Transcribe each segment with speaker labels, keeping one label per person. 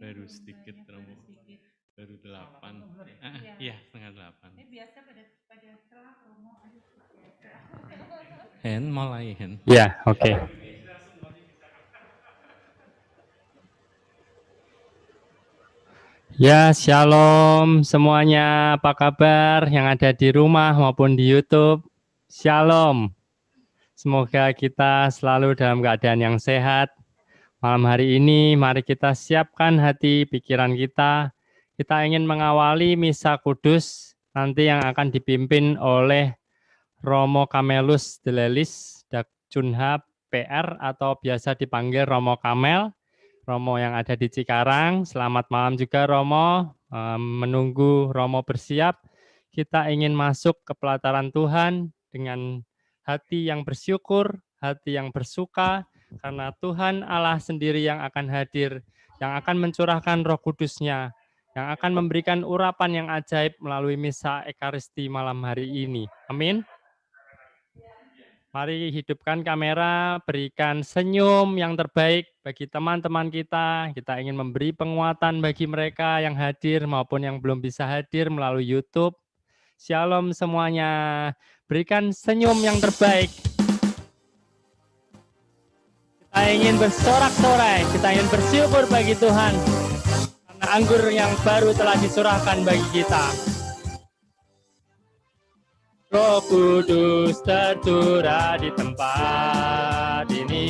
Speaker 1: Baru sedikit Romo. Baru 8. Iya, setengah 8. Ini biasa pada setelah Romo. Hen, mulai Hen.
Speaker 2: Ya, oke. Ya, shalom semuanya. Apa kabar yang ada di rumah maupun di YouTube? Shalom. Semoga kita selalu dalam keadaan yang sehat. Malam hari ini, mari kita siapkan hati pikiran kita. Kita ingin mengawali Misa Kudus, nanti yang akan dipimpin oleh Romo Kamelus Delelis Dak Cunha PR atau biasa dipanggil Romo Kamel. Romo yang ada di Cikarang, selamat malam juga Romo. Menunggu Romo bersiap, kita ingin masuk ke pelataran Tuhan dengan hati yang bersyukur, hati yang bersuka, karena Tuhan Allah sendiri yang akan hadir, yang akan mencurahkan Roh Kudus-Nya, yang akan memberikan urapan yang ajaib melalui Misa Ekaristi malam hari ini. Amin. Mari hidupkan kamera, berikan senyum yang terbaik bagi teman-teman kita. Kita ingin memberi penguatan bagi mereka yang hadir maupun yang belum bisa hadir melalui YouTube. Shalom semuanya. Berikan senyum yang terbaik. Kita ingin bersorak-sorai, kita ingin bersyukur bagi Tuhan. Karena anggur yang baru telah disurahkan bagi kita. Roh Kudus tercurah di tempat ini,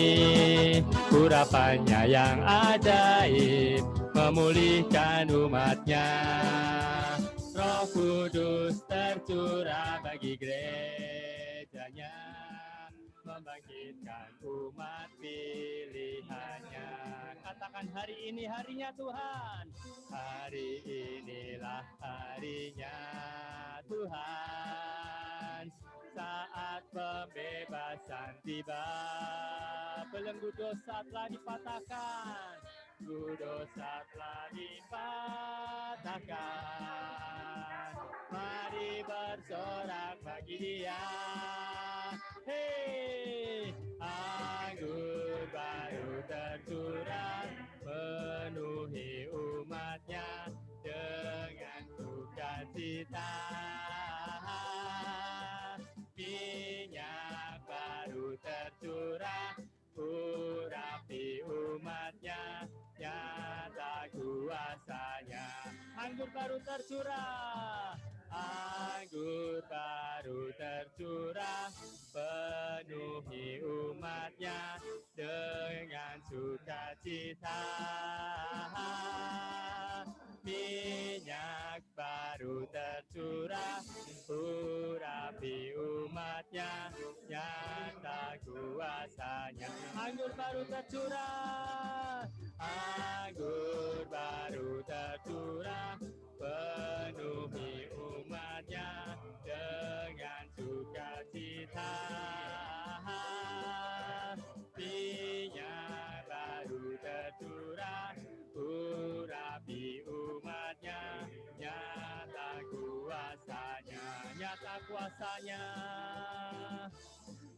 Speaker 2: urapannya yang ajaib memulihkan umatnya. Roh Kudus tercurah bagi gerejanya, membangkitkan umat pilihannya. Katakan hari ini harinya Tuhan, hari inilah harinya Tuhan. Saat pembebasan tiba, belenggu dosa telah dipatahkan, belenggu dosa telah dipatahkan. Mari bersorak bagi Dia. Hei, anggur baru tercurah, penuhi umatnya dengan sukacita. Minyak baru tercurah, urapi umatnya, nyata kuasanya. Anggur baru tercurah, anggur baru tercurah, penuhi umatnya dengan sukacita. Minyak baru tercurah, urapi umatnya, nyata kuasanya. Anggur baru tercurah, anggur baru tercurah, penuhi umatnya dengan sukacita. Minyak baru tercurah, urapi umatnya, nyata kuasanya, nyata kuasanya,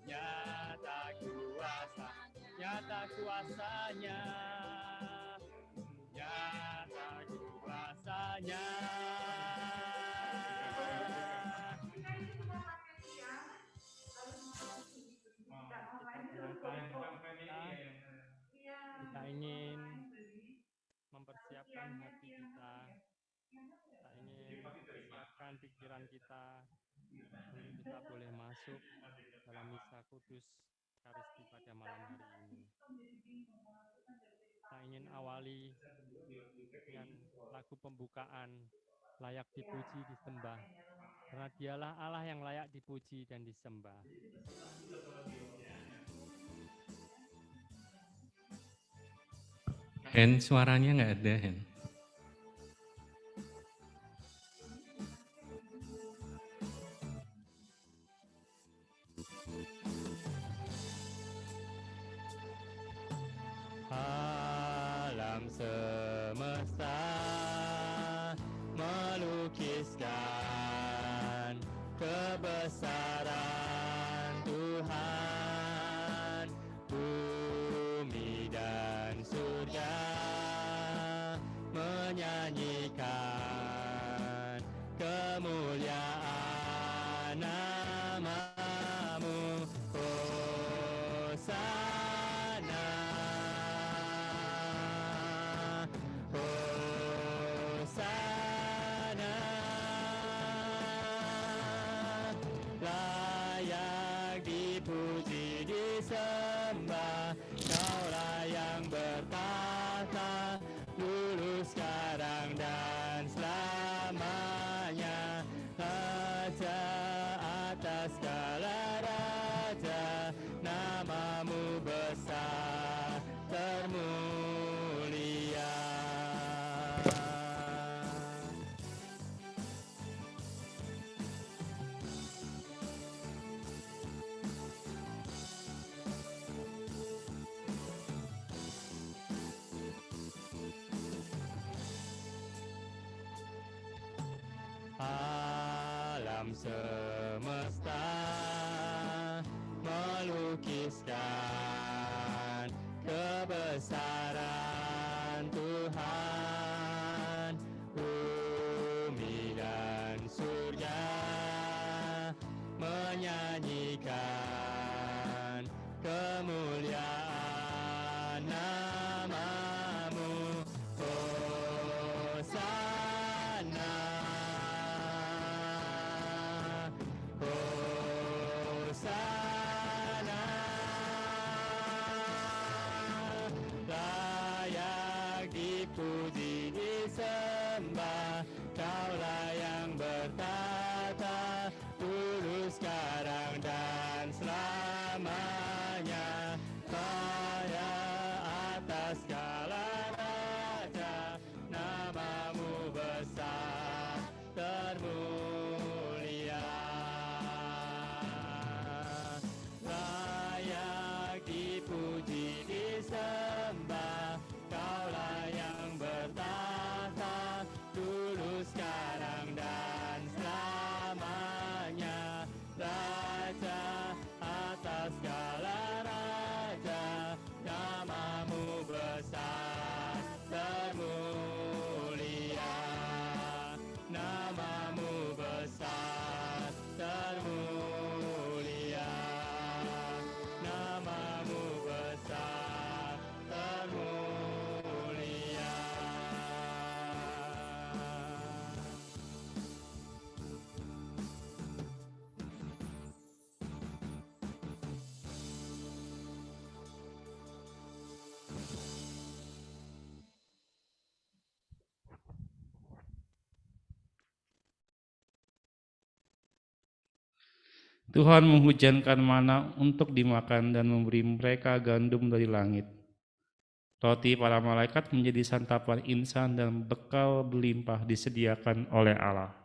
Speaker 2: nyata kuasa, nyata kuasanya, nyata kuasanya. Kita ingin mempersiapkan hati kita, kita ingin mempersiapkan pikiran kita untuk kita boleh masuk dalam Misa Kudus Ekaristi pada malam hari ini. Kita ingin awali dengan lagu pembukaan, layak dipuji disembah, karena Dialah Allah yang layak dipuji dan disembah.
Speaker 1: Hen, suaranya nggak ada Hen.
Speaker 2: Alam semesta melukiskan kebesaran Tuhan, bumi dan surga menyanyikan kemuliaan nama-Mu. Hosana, Hosana, layak dipuji disembah, Kaulah yang bertahta dulu sekarang dan selamanya, Raja atas segala raja, nama-Mu besar termulia. Alam semesta melukiskan kebesaran Tuhan, bumi dan surga menyanyikan kemuliaan nama-Mu. Hosana, Hosana, layak dipuji disembah, Kaulah yang bertahta dulu sekarang dan selamanya, Raja atas segala raja, nama-Mu besar termulia. Layak dipuji disembah, Kaulah yang bertahta dulu sekarang dan selamanya, Raja atas segala raja, nama-Mu besar termulia, nama-Mu besar termulia, nama-Mu besar termulia.
Speaker 3: Tuhan menghujankan mana untuk dimakan dan memberi mereka gandum dari langit. Roti para malaikat menjadi santapan insan dan bekal berlimpah disediakan oleh Allah.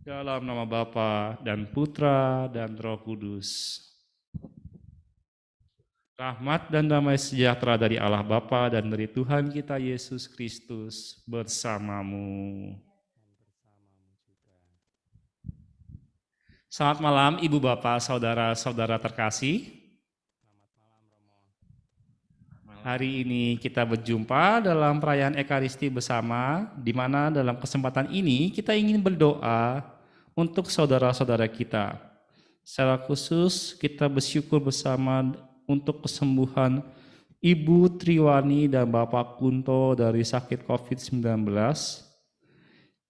Speaker 3: Dalam nama Bapa dan Putra dan Roh Kudus. Rahmat dan damai sejahtera dari Allah Bapa dan dari Tuhan kita Yesus Kristus bersamamu. Selamat malam Ibu Bapak, Saudara-saudara terkasih. Hari ini kita berjumpa dalam perayaan Ekaristi bersama, di mana dalam kesempatan ini kita ingin berdoa untuk saudara-saudara kita. Secara khusus kita bersyukur bersama untuk kesembuhan Ibu Triwani dan Bapak Kunto dari sakit COVID-19,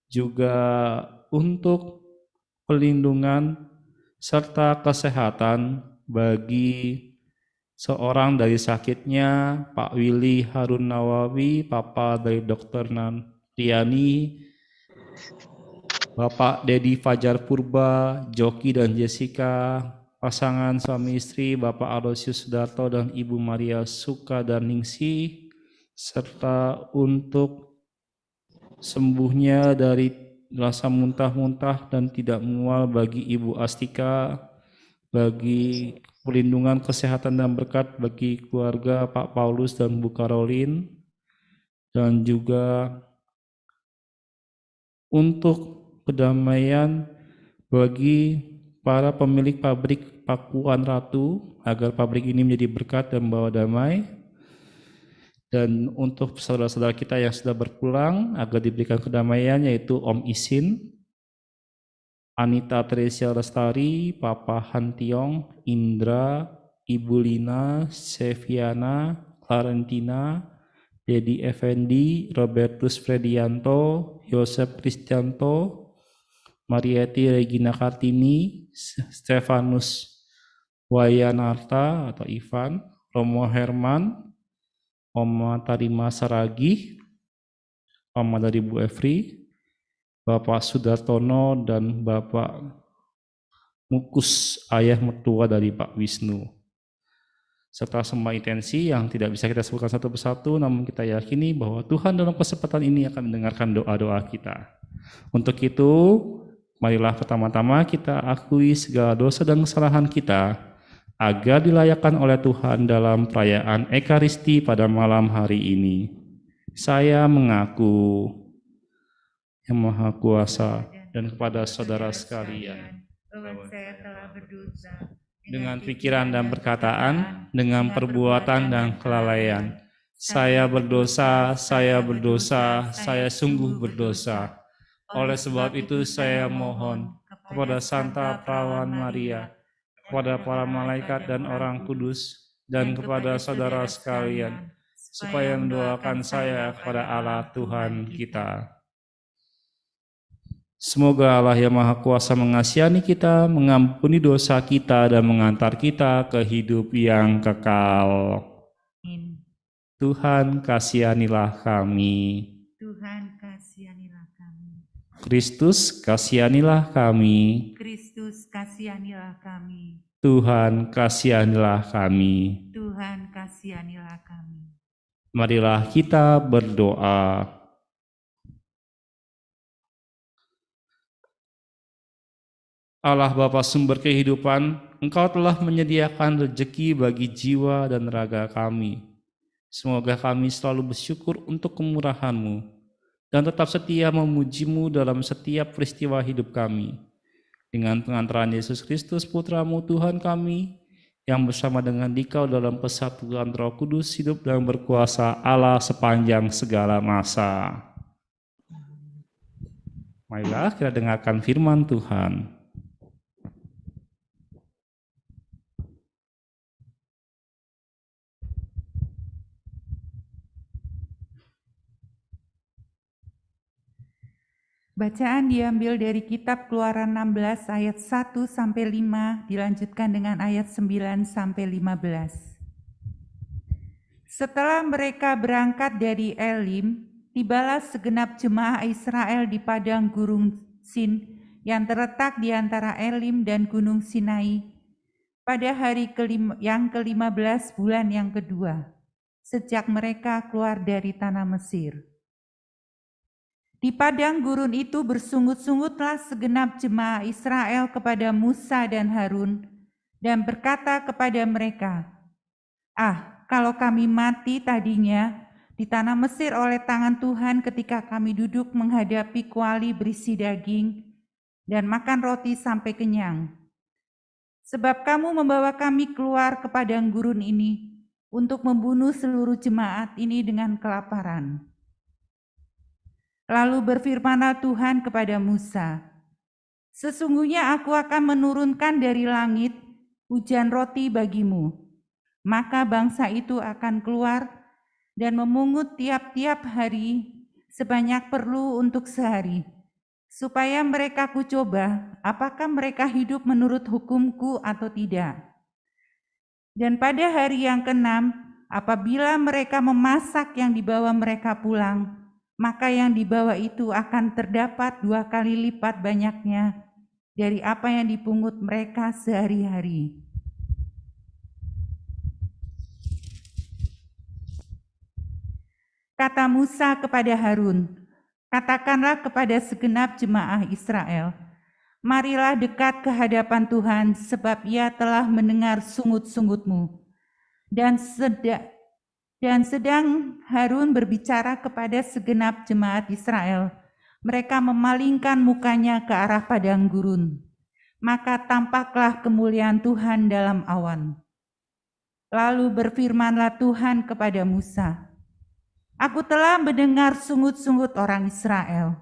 Speaker 3: juga untuk pelindungan serta kesehatan bagi seorang dari sakitnya Pak Willy Harun Nawawi, Papa dari Dr. Nantiani, Bapak Dedi Fajar Purba, Joki dan Jessica, pasangan suami istri Bapak Aloysius Sudarto dan Ibu Maria Suka dan Ningsi, serta untuk sembuhnya dari rasa muntah-muntah dan tidak mual bagi Ibu Astika, bagi perlindungan kesehatan dan berkat bagi keluarga Pak Paulus dan Bu Caroline, dan juga untuk kedamaian bagi para pemilik pabrik Pakuan Ratu, agar pabrik ini menjadi berkat dan membawa damai, Dan untuk saudara-saudara kita yang sudah berpulang agar diberikan kedamaian, yaitu Om Isin, Anita Teresia Lestari, Papa Hantiong, Indra, Ibu Lina, Seviana, Clarentina, Dedi Effendi, Robertus Fredianto, Yosef Kristianto, Marieti Regina Kartini, Stefanus Wayanarta atau Ivan, Romo Herman, Oma Tarima Saragi, Oma dari Bu Efri, Bapak Sudartono, dan Bapak Mukus, ayah mertua dari Pak Wisnu. Serta semua intensi yang tidak bisa kita sebutkan satu persatu, namun kita yakini bahwa Tuhan dalam kesempatan ini akan mendengarkan doa-doa kita. Untuk itu, marilah pertama-tama kita akui segala dosa dan kesalahan kita, agar dilayakkan oleh Tuhan dalam perayaan Ekaristi pada malam hari ini. Saya mengaku Yang Maha Kuasa dan kepada saudara sekalian,
Speaker 4: bahwa saya telah berdosa
Speaker 3: dengan pikiran dan perkataan, dengan perbuatan dan kelalaian. Saya berdosa, saya sungguh berdosa. Oleh sebab itu saya mohon kepada Santa Perawan Maria, kepada para malaikat dan orang kudus, dan kepada saudara sekalian, supaya mendoakan saya kepada Allah Tuhan kita. Semoga Allah yang Maha Kuasa mengasihani kita, mengampuni dosa kita, dan mengantar kita ke hidup yang kekal.
Speaker 4: Amin.
Speaker 3: Tuhan kasihanilah kami.
Speaker 4: Tuhan kasihanilah kami.
Speaker 3: Kristus kasihanilah kami.
Speaker 4: Kristus kasihanilah kami.
Speaker 3: Tuhan kasihanilah kami.
Speaker 4: Tuhan kasihanilah kami.
Speaker 3: Marilah kita berdoa. Allah Bapa sumber kehidupan, Engkau telah menyediakan rezeki bagi jiwa dan raga kami. Semoga kami selalu bersyukur untuk kemurahan-Mu dan tetap setia memuji-Mu dalam setiap peristiwa hidup kami. Dengan pengantaran Yesus Kristus Putra-Mu Tuhan kami, yang bersama dengan Dikau dalam persatuan Roh Kudus hidup dan berkuasa Allah sepanjang segala masa. Marilah kita dengarkan firman Tuhan.
Speaker 4: Bacaan diambil dari kitab Keluaran 16 ayat 1 sampai 5 dilanjutkan dengan ayat 9 sampai 15. Setelah mereka berangkat dari Elim, tibalah segenap jemaah Israel di padang Gurun Sin yang terletak di antara Elim dan Gunung Sinai pada hari yang ke-15 bulan yang kedua, sejak mereka keluar dari tanah Mesir. Di padang gurun itu bersungut-sungutlah segenap jemaah Israel kepada Musa dan Harun dan berkata kepada mereka, kalau kami mati tadinya di tanah Mesir oleh tangan Tuhan ketika kami duduk menghadapi kuali berisi daging dan makan roti sampai kenyang. Sebab kamu membawa kami keluar ke padang gurun ini untuk membunuh seluruh jemaat ini dengan kelaparan. Lalu berfirmanlah Tuhan kepada Musa, sesungguhnya aku akan menurunkan dari langit hujan roti bagimu. Maka bangsa itu akan keluar dan memungut tiap-tiap hari sebanyak perlu untuk sehari, supaya mereka kucoba apakah mereka hidup menurut hukumku atau tidak. Dan pada hari yang ke-6, apabila mereka memasak yang dibawa mereka pulang, maka yang dibawa itu akan terdapat 2 kali lipat banyaknya dari apa yang dipungut mereka sehari-hari. Kata Musa kepada Harun, katakanlah kepada segenap jemaah Israel, marilah dekat ke hadapan Tuhan, sebab Ia telah mendengar sungut-sungutmu. Dan sedang Harun berbicara kepada segenap jemaat Israel, mereka memalingkan mukanya ke arah padang gurun. Maka tampaklah kemuliaan Tuhan dalam awan. Lalu berfirmanlah Tuhan kepada Musa, Aku telah mendengar sungut-sungut orang Israel.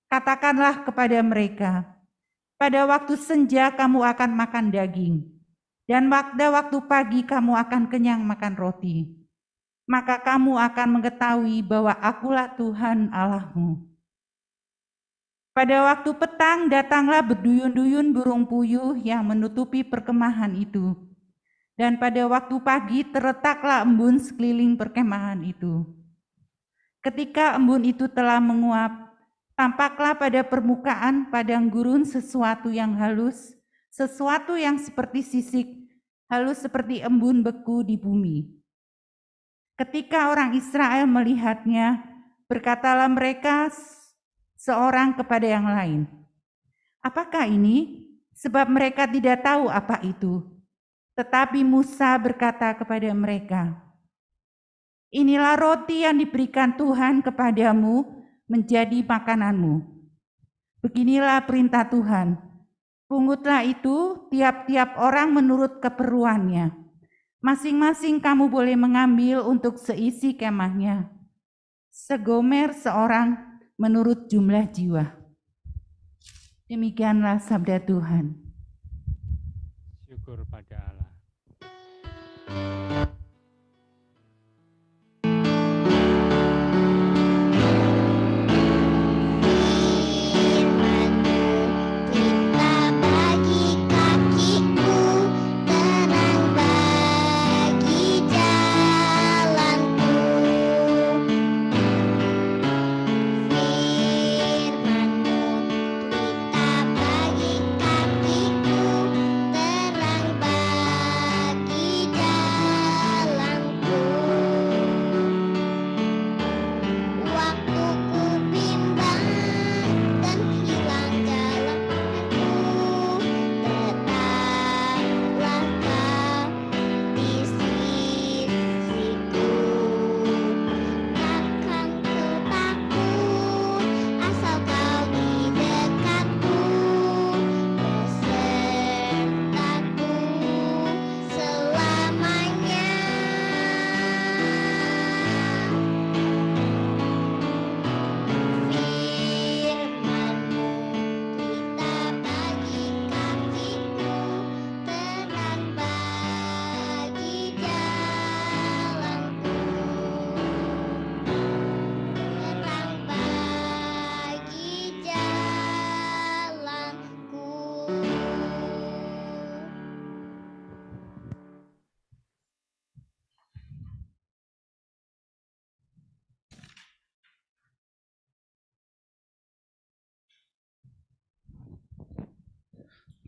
Speaker 4: Katakanlah kepada mereka, pada waktu senja kamu akan makan daging, dan pada waktu pagi kamu akan kenyang makan roti. Maka kamu akan mengetahui bahwa akulah Tuhan Allahmu. Pada waktu petang datanglah berduyun-duyun burung puyuh yang menutupi perkemahan itu. Dan pada waktu pagi terletaklah embun sekeliling perkemahan itu. Ketika embun itu telah menguap, tampaklah pada permukaan padang gurun sesuatu yang halus, sesuatu yang seperti sisik, halus seperti embun beku di bumi. Ketika orang Israel melihatnya, berkatalah mereka seorang kepada yang lain, apakah ini? Sebab mereka tidak tahu apa itu. Tetapi Musa berkata kepada mereka, inilah roti yang diberikan Tuhan kepadamu menjadi makananmu. Beginilah perintah Tuhan, pungutlah itu tiap-tiap orang menurut keperluannya. Masing-masing kamu boleh mengambil untuk seisi kemahnya. Segomer seorang menurut jumlah jiwa. Demikianlah sabda Tuhan.
Speaker 2: Syukur pada Allah.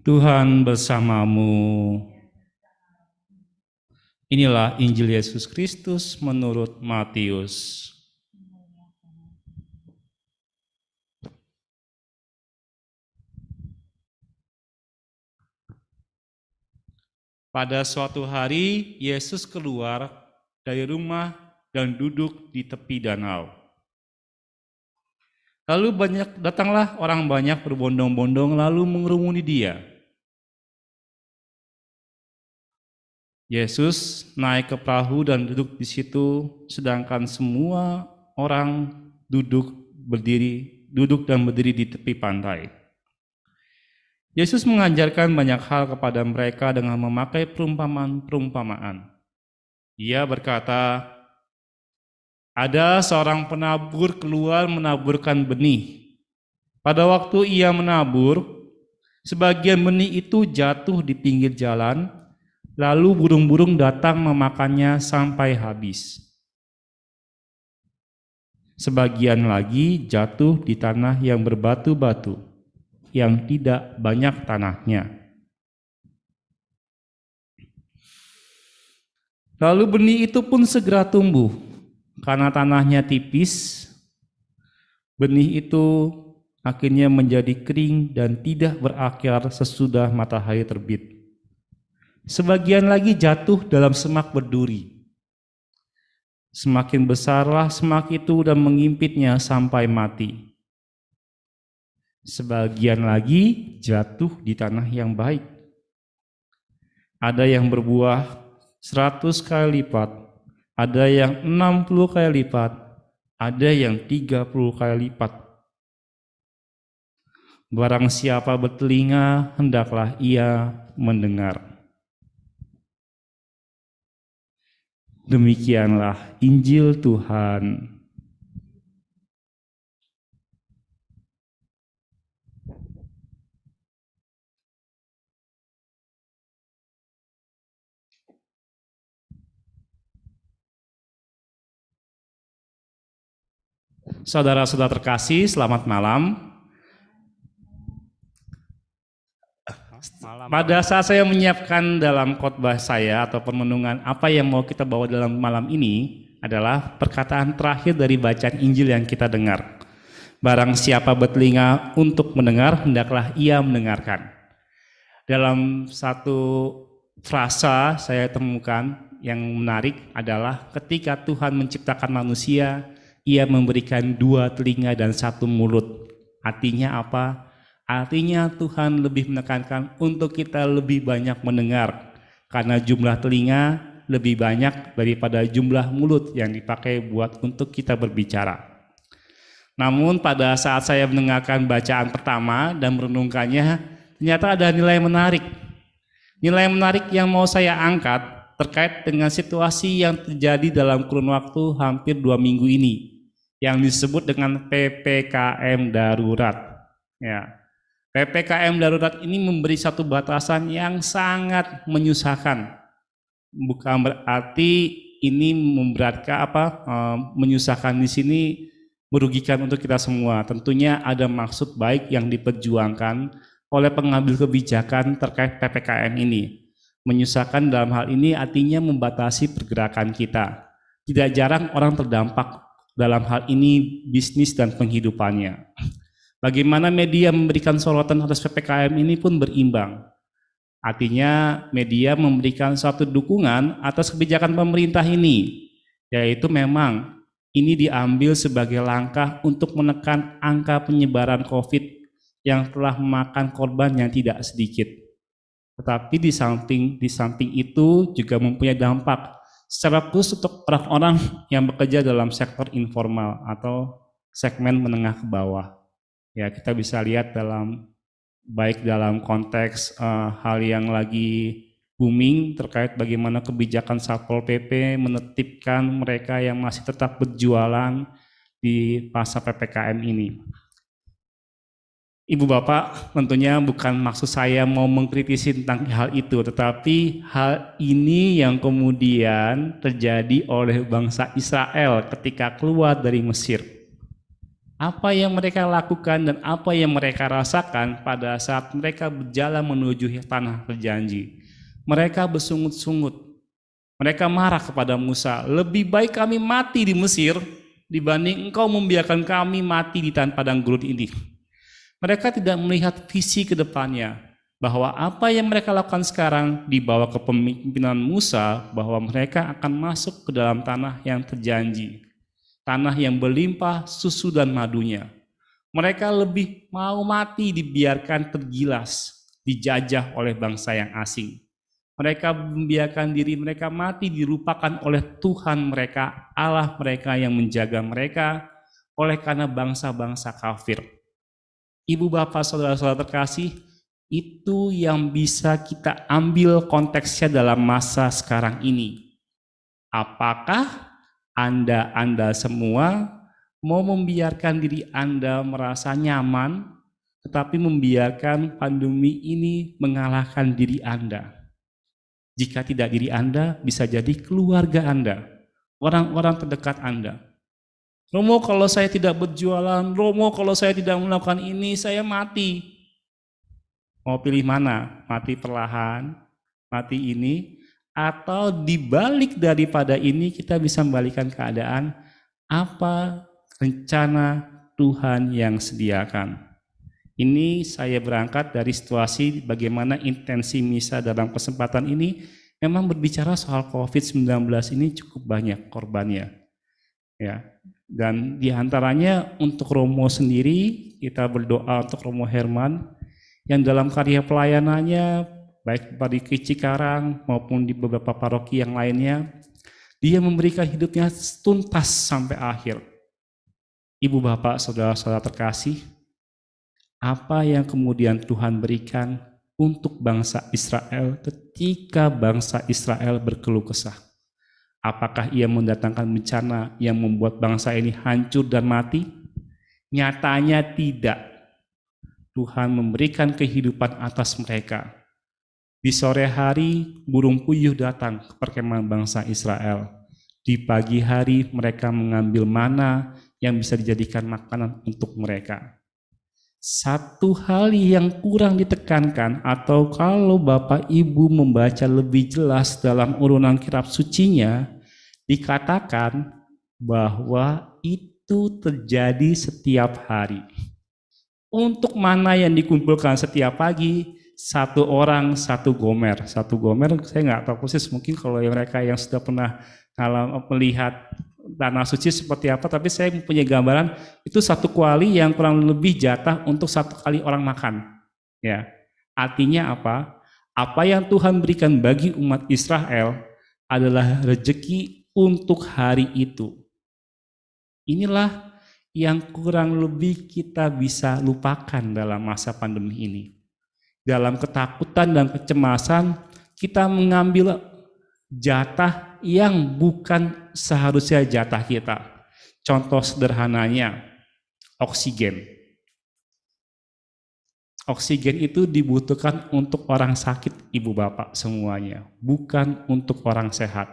Speaker 3: Tuhan bersamamu. Inilah Injil Yesus Kristus menurut Matius. Pada suatu hari, Yesus keluar dari rumah dan duduk di tepi danau. Lalu datanglah orang banyak berbondong-bondong lalu mengerumuni dia. Yesus naik ke perahu dan duduk di situ, sedangkan semua orang duduk dan berdiri di tepi pantai. Yesus mengajarkan banyak hal kepada mereka dengan memakai perumpamaan. Ia berkata, ada seorang penabur keluar menaburkan benih. Pada waktu ia menabur, sebagian benih itu jatuh di pinggir jalan, lalu burung-burung datang memakannya sampai habis. Sebagian lagi jatuh di tanah yang berbatu-batu, yang tidak banyak tanahnya. Lalu benih itu pun segera tumbuh, karena tanahnya tipis. Benih itu akhirnya menjadi kering dan tidak berakar sesudah matahari terbit. Sebagian lagi jatuh dalam semak berduri. Semakin besarlah semak itu dan mengimpitnya sampai mati. Sebagian lagi jatuh di tanah yang baik. Ada yang berbuah 100 kali lipat, ada yang 60 kali lipat, ada yang 30 kali lipat. Barang siapa bertelinga, hendaklah ia mendengar. Demikianlah Injil Tuhan. Saudara-saudara terkasih, selamat malam. Pada saat saya menyiapkan dalam khotbah saya atau permenungan apa yang mau kita bawa dalam malam ini adalah perkataan terakhir dari bacaan Injil yang kita dengar. Barang siapa bertelinga untuk mendengar, hendaklah ia mendengarkan. Dalam satu frasa saya temukan yang menarik adalah ketika Tuhan menciptakan manusia, ia memberikan 2 telinga dan 1 mulut. Artinya apa? Artinya Tuhan lebih menekankan untuk kita lebih banyak mendengar, karena jumlah telinga lebih banyak daripada jumlah mulut yang dipakai buat untuk kita berbicara. Namun pada saat saya mendengarkan bacaan pertama dan merenungkannya, ternyata ada nilai menarik. Nilai menarik yang mau saya angkat terkait dengan situasi yang terjadi dalam kurun waktu hampir 2 minggu ini, yang disebut dengan PPKM darurat. Ya. PPKM darurat ini memberi satu batasan yang sangat menyusahkan. Bukan berarti ini memberatkan menyusahkan di sini merugikan untuk kita semua. Tentunya ada maksud baik yang diperjuangkan oleh pengambil kebijakan terkait PPKM ini. Menyusahkan dalam hal ini artinya membatasi pergerakan kita. Tidak jarang orang terdampak dalam hal ini bisnis dan penghidupannya. Bagaimana media memberikan sorotan atas PPKM ini pun berimbang. Artinya media memberikan suatu dukungan atas kebijakan pemerintah ini, yaitu memang ini diambil sebagai langkah untuk menekan angka penyebaran COVID yang telah memakan korban yang tidak sedikit. Tetapi di samping itu juga mempunyai dampak secara khusus untuk orang-orang yang bekerja dalam sektor informal atau segmen menengah ke bawah. Ya, kita bisa lihat baik dalam konteks hal yang lagi booming terkait bagaimana kebijakan Satpol PP menetipkan mereka yang masih tetap berjualan di masa PPKM ini. Ibu Bapak, tentunya bukan maksud saya mau mengkritisi tentang hal itu, tetapi hal ini yang kemudian terjadi oleh bangsa Israel ketika keluar dari Mesir. Apa yang mereka lakukan dan apa yang mereka rasakan pada saat mereka berjalan menuju tanah berjanji. Mereka bersungut-sungut. Mereka marah kepada Musa, lebih baik kami mati di Mesir dibanding engkau membiarkan kami mati di tanah padang gurun ini. Mereka tidak melihat visi ke depannya, bahwa apa yang mereka lakukan sekarang dibawa kepemimpinan Musa, bahwa mereka akan masuk ke dalam tanah yang terjanji. Tanah yang berlimpah susu dan madunya. Mereka lebih mau mati dibiarkan tergilas, dijajah oleh bangsa yang asing. Mereka membiarkan diri mereka mati dilupakan oleh Tuhan mereka, Allah mereka yang menjaga mereka, oleh karena bangsa-bangsa kafir. Ibu bapak saudara-saudara terkasih, itu yang bisa kita ambil konteksnya dalam masa sekarang ini. Apakah Anda semua mau membiarkan diri Anda merasa nyaman, tetapi membiarkan pandemi ini mengalahkan diri Anda? Jika tidak diri Anda, bisa jadi keluarga Anda, orang-orang terdekat Anda. Romo, kalau saya tidak berjualan, Romo, kalau saya tidak melakukan ini, saya mati. Mau pilih mana? Mati perlahan, mati ini, atau dibalik daripada ini kita bisa membalikan keadaan apa rencana Tuhan yang sediakan. Ini saya berangkat dari situasi bagaimana intensi misa dalam kesempatan ini memang berbicara soal COVID-19 ini cukup banyak korbannya. Ya. Dan diantaranya untuk Romo sendiri, kita berdoa untuk Romo Herman yang dalam karya pelayanannya, baik di Cikarang maupun di beberapa paroki yang lainnya, dia memberikan hidupnya tuntas sampai akhir. Ibu bapak saudara-saudara terkasih, apa yang kemudian Tuhan berikan untuk bangsa Israel ketika bangsa Israel berkeluh kesah? Apakah ia mendatangkan bencana yang membuat bangsa ini hancur dan mati? Nyatanya tidak. Tuhan memberikan kehidupan atas mereka. Di sore hari, burung puyuh datang ke perkemahan bangsa Israel. Di pagi hari, mereka mengambil mana yang bisa dijadikan makanan untuk mereka. Satu hal yang kurang ditekankan, atau kalau Bapak Ibu membaca lebih jelas dalam urunan kitab sucinya, dikatakan bahwa itu terjadi setiap hari. Untuk mana yang dikumpulkan setiap pagi, satu orang satu gomer. Satu gomer saya nggak tahu persis, mungkin kalau mereka yang sudah pernah melihat tanah suci seperti apa, tapi saya punya gambaran itu satu kuali yang kurang lebih jatah untuk satu kali orang makan. Ya, artinya apa? Apa yang Tuhan berikan bagi umat Israel adalah rezeki untuk hari itu. Inilah yang kurang lebih kita bisa lupakan dalam masa pandemi ini. Dalam ketakutan dan kecemasan, kita mengambil jatah yang bukan seharusnya jatah kita. Contoh sederhananya, oksigen. Oksigen itu dibutuhkan untuk orang sakit, ibu bapak semuanya, bukan untuk orang sehat.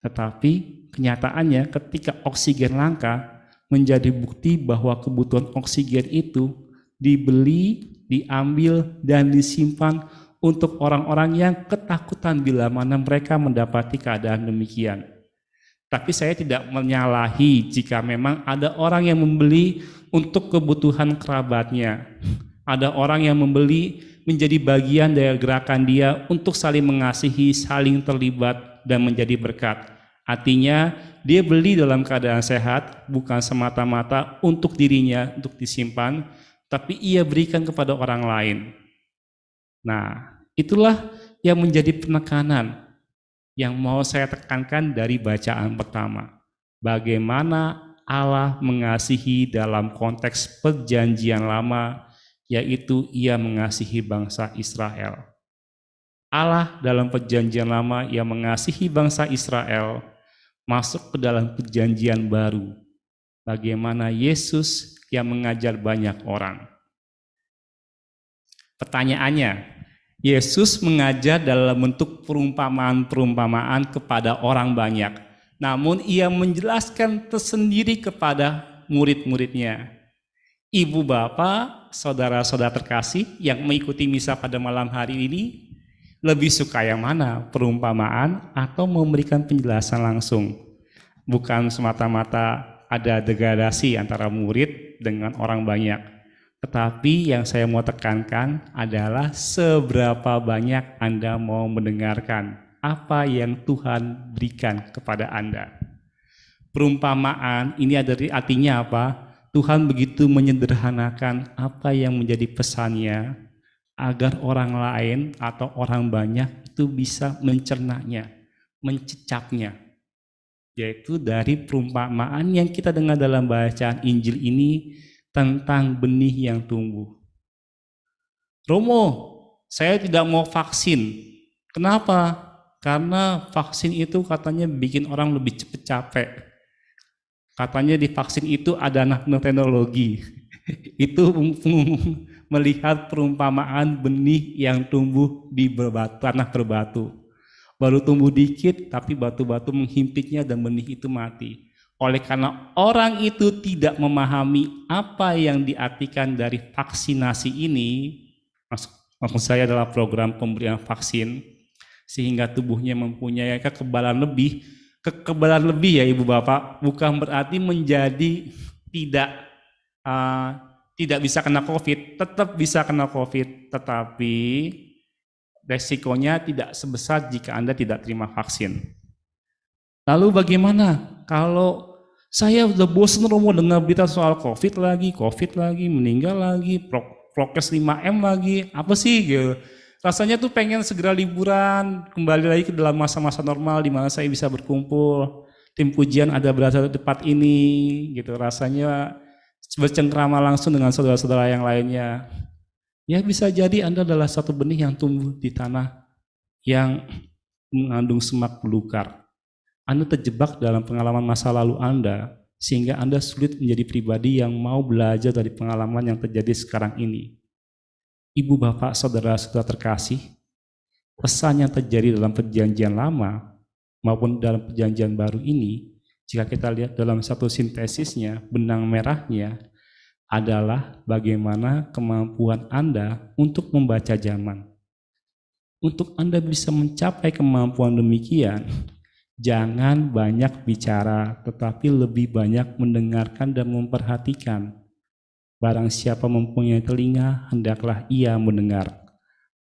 Speaker 3: Tetapi kenyataannya ketika oksigen langka, menjadi bukti bahwa kebutuhan oksigen itu dibeli, diambil, dan disimpan untuk orang-orang yang ketakutan bila mana mereka mendapati keadaan demikian. Tapi saya tidak menyalahi jika memang ada orang yang membeli untuk kebutuhan kerabatnya. Ada orang yang membeli menjadi bagian dari gerakan dia untuk saling mengasihi, saling terlibat, dan menjadi berkat. Artinya dia beli dalam keadaan sehat, bukan semata-mata untuk dirinya, untuk disimpan, tapi ia berikan kepada orang lain. Nah, itulah yang menjadi penekanan yang mau saya tekankan dari bacaan pertama. Bagaimana Allah mengasihi dalam konteks perjanjian lama, yaitu ia mengasihi bangsa Israel. Allah dalam perjanjian lama yang mengasihi bangsa Israel masuk ke dalam perjanjian baru. Bagaimana Yesus yang mengajar banyak orang. Pertanyaannya, Yesus mengajar dalam bentuk perumpamaan-perumpamaan kepada orang banyak. Namun ia menjelaskan tersendiri kepada murid-muridnya. Ibu bapak, saudara-saudara terkasih yang mengikuti misa pada malam hari ini, lebih suka yang mana? Perumpamaan atau memberikan penjelasan langsung? Bukan semata-mata ada degradasi antara murid dengan orang banyak. Tetapi yang saya mau tekankan adalah seberapa banyak Anda mau mendengarkan apa yang Tuhan berikan kepada Anda. Perumpamaan ini artinya apa? Tuhan begitu menyederhanakan apa yang menjadi pesannya agar orang lain atau orang banyak itu bisa mencernanya, mencecapnya. Yaitu dari perumpamaan yang kita dengar dalam bacaan Injil ini tentang benih yang tumbuh. Romo, saya tidak mau vaksin. Kenapa? Karena vaksin itu katanya bikin orang lebih cepat capek. Katanya di vaksin itu ada nanoteknologi. Itu melihat perumpamaan benih yang tumbuh di tanah berbatu. Baru tumbuh dikit, tapi batu-batu menghimpitnya dan benih itu mati. Oleh karena orang itu tidak memahami apa yang diartikan dari vaksinasi ini, maksud saya adalah program pemberian vaksin, sehingga tubuhnya mempunyai kekebalan lebih. Kekebalan lebih ya ibu bapak, bukan berarti menjadi tidak bisa kena COVID, tetap bisa kena COVID, tetapi resikonya tidak sebesar jika Anda tidak terima vaksin. Lalu bagaimana kalau saya udah bosan Romo dengar berita soal COVID lagi, meninggal lagi, prokes 5M lagi, apa sih gitu. Rasanya tuh pengen segera liburan, kembali lagi ke dalam masa-masa normal di mana saya bisa berkumpul. tim pujian ada berada di tempat ini, gitu. Rasanya bercengkrama langsung dengan saudara-saudara yang lainnya. Ya bisa jadi Anda adalah satu benih yang tumbuh di tanah yang mengandung semak belukar. Anda terjebak dalam pengalaman masa lalu Anda, sehingga Anda sulit menjadi pribadi yang mau belajar dari pengalaman yang terjadi sekarang ini. Ibu, bapak, saudara-saudara terkasih, pesan yang terjadi dalam perjanjian lama maupun dalam perjanjian baru ini, jika kita lihat dalam satu sintesisnya, benang merahnya adalah bagaimana kemampuan Anda untuk membaca zaman. Untuk Anda bisa mencapai kemampuan demikian, jangan banyak bicara, tetapi lebih banyak mendengarkan dan memperhatikan. Barang siapa mempunyai telinga, hendaklah ia mendengar.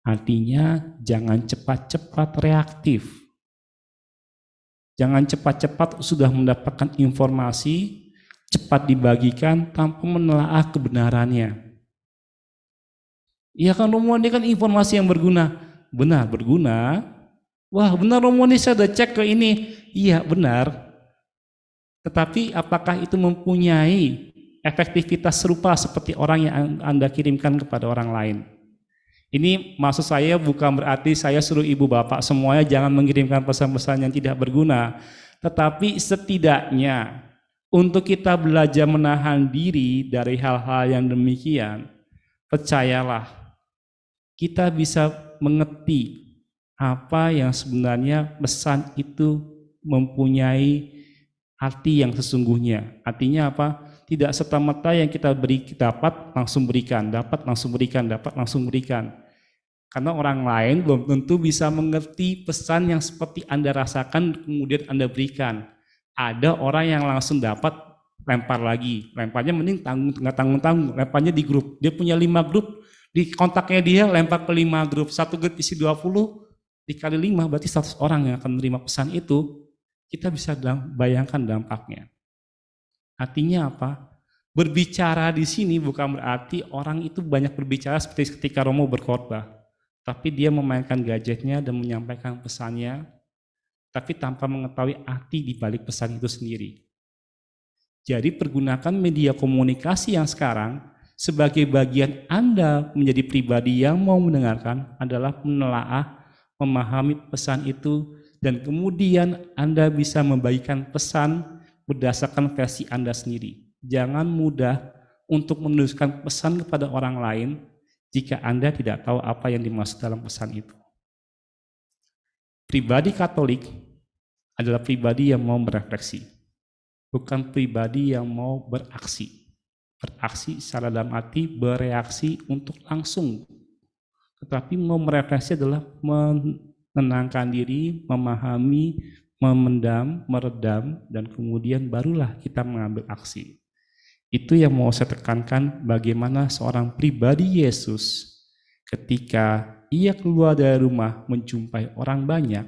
Speaker 3: Artinya, jangan cepat-cepat reaktif. Jangan cepat-cepat sudah mendapatkan informasi, cepat dibagikan tanpa menelaah kebenarannya. Iya kan Romo, ini kan informasi yang berguna. Benar, berguna. Wah benar Romo, ini saya udah cek ke ini. Iya benar. Tetapi apakah itu mempunyai efektivitas serupa seperti orang yang Anda kirimkan kepada orang lain? Ini maksud saya bukan berarti saya suruh ibu bapak semuanya jangan mengirimkan pesan-pesan yang tidak berguna. Tetapi setidaknya untuk kita belajar menahan diri dari hal-hal yang demikian, percayalah, kita bisa mengerti apa yang sebenarnya pesan itu mempunyai arti yang sesungguhnya. Artinya apa? Tidak serta-merta yang kita beri dapat langsung berikan, dapat langsung berikan, dapat langsung berikan. Karena orang lain belum tentu bisa mengerti pesan yang seperti Anda rasakan kemudian Anda berikan. Ada orang yang langsung dapat lempar lagi, lemparnya mending nggak tanggung-tanggung, lemparnya di grup. Dia punya 5 grup, di kontaknya dia lempar ke 5 grup, 1 grup isi 20, dikali 5 berarti 100 orang yang akan menerima pesan itu. Kita bisa bayangkan dampaknya. Artinya apa? Berbicara di sini bukan berarti orang itu banyak berbicara seperti ketika Romo berkhotbah, tapi dia memainkan gadgetnya dan menyampaikan pesannya, tapi tanpa mengetahui arti di balik pesan itu sendiri. Jadi pergunakan media komunikasi yang sekarang sebagai bagian Anda menjadi pribadi yang mau mendengarkan adalah menelaah, memahami pesan itu, dan kemudian Anda bisa membagikan pesan berdasarkan versi Anda sendiri. Jangan mudah untuk menuliskan pesan kepada orang lain jika Anda tidak tahu apa yang dimaksud dalam pesan itu. Pribadi Katolik adalah pribadi yang mau berefleksi, bukan pribadi yang mau beraksi. Beraksi secara dalam arti bereaksi untuk langsung. Tetapi mau merefleksi adalah menenangkan diri, memahami, memendam, meredam, dan kemudian barulah kita mengambil aksi. Itu yang mau saya tekankan, bagaimana seorang pribadi Yesus ketika ia keluar dari rumah menjumpai orang banyak,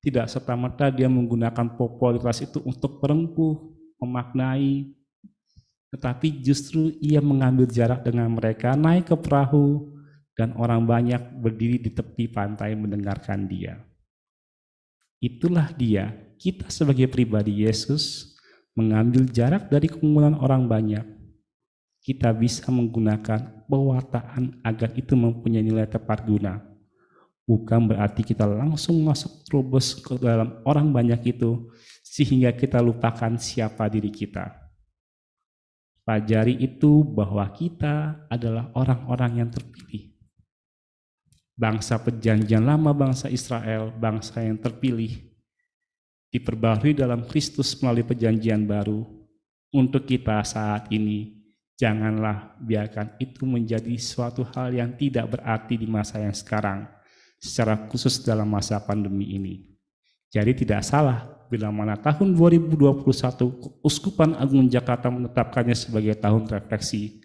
Speaker 3: tidak serta-merta dia menggunakan popularitas itu untuk merengkuh, memaknai, tetapi justru ia mengambil jarak dengan mereka, naik ke perahu, dan orang banyak berdiri di tepi pantai mendengarkan dia. Itulah dia, kita sebagai pribadi Yesus mengambil jarak dari kerumunan orang banyak. Kita bisa menggunakan pewartaan agar itu mempunyai nilai tepat guna. Bukan berarti kita langsung masuk terobos ke dalam orang banyak itu sehingga kita lupakan siapa diri kita. Pelajari itu bahwa kita adalah orang-orang yang terpilih. Bangsa perjanjian lama, bangsa Israel, bangsa yang terpilih, diperbarui dalam Kristus melalui perjanjian baru. Untuk kita saat ini, janganlah biarkan itu menjadi suatu hal yang tidak berarti di masa yang sekarang, secara khusus dalam masa pandemi ini. Jadi tidak salah bila mana tahun 2021 Uskupan Agung Jakarta menetapkannya sebagai tahun refleksi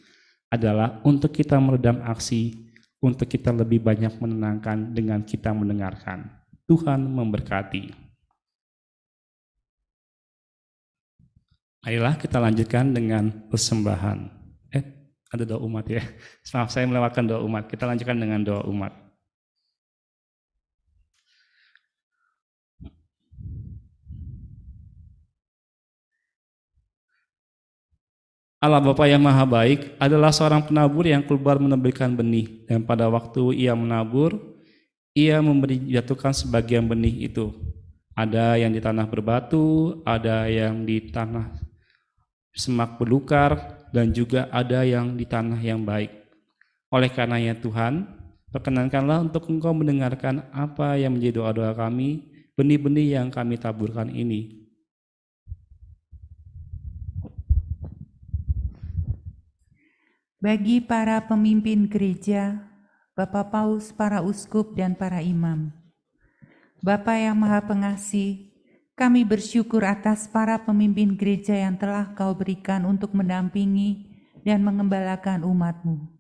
Speaker 3: adalah untuk kita meredam aksi, untuk kita lebih banyak menenangkan dengan kita mendengarkan. Tuhan memberkati. Marilah kita lanjutkan dengan persembahan. Ada doa umat ya. Maaf saya melewatkan doa umat. Kita lanjutkan dengan doa umat. Allah Bapa yang Maha Baik adalah seorang penabur yang keluar menebarkan benih, dan pada waktu ia menabur, ia jatuhkan sebagian benih itu. Ada yang di tanah berbatu, ada yang di tanah semak belukar, dan juga ada yang di tanah yang baik. Oleh karenanya Tuhan, perkenankanlah untuk Engkau mendengarkan apa yang menjadi doa-doa kami, benih-benih yang kami taburkan ini.
Speaker 4: Bagi para pemimpin gereja, Bapak Paus, para uskup, dan para imam, Bapa yang Maha Pengasih, kami bersyukur atas para pemimpin gereja yang telah Kau berikan untuk mendampingi dan mengembalakan umat-Mu.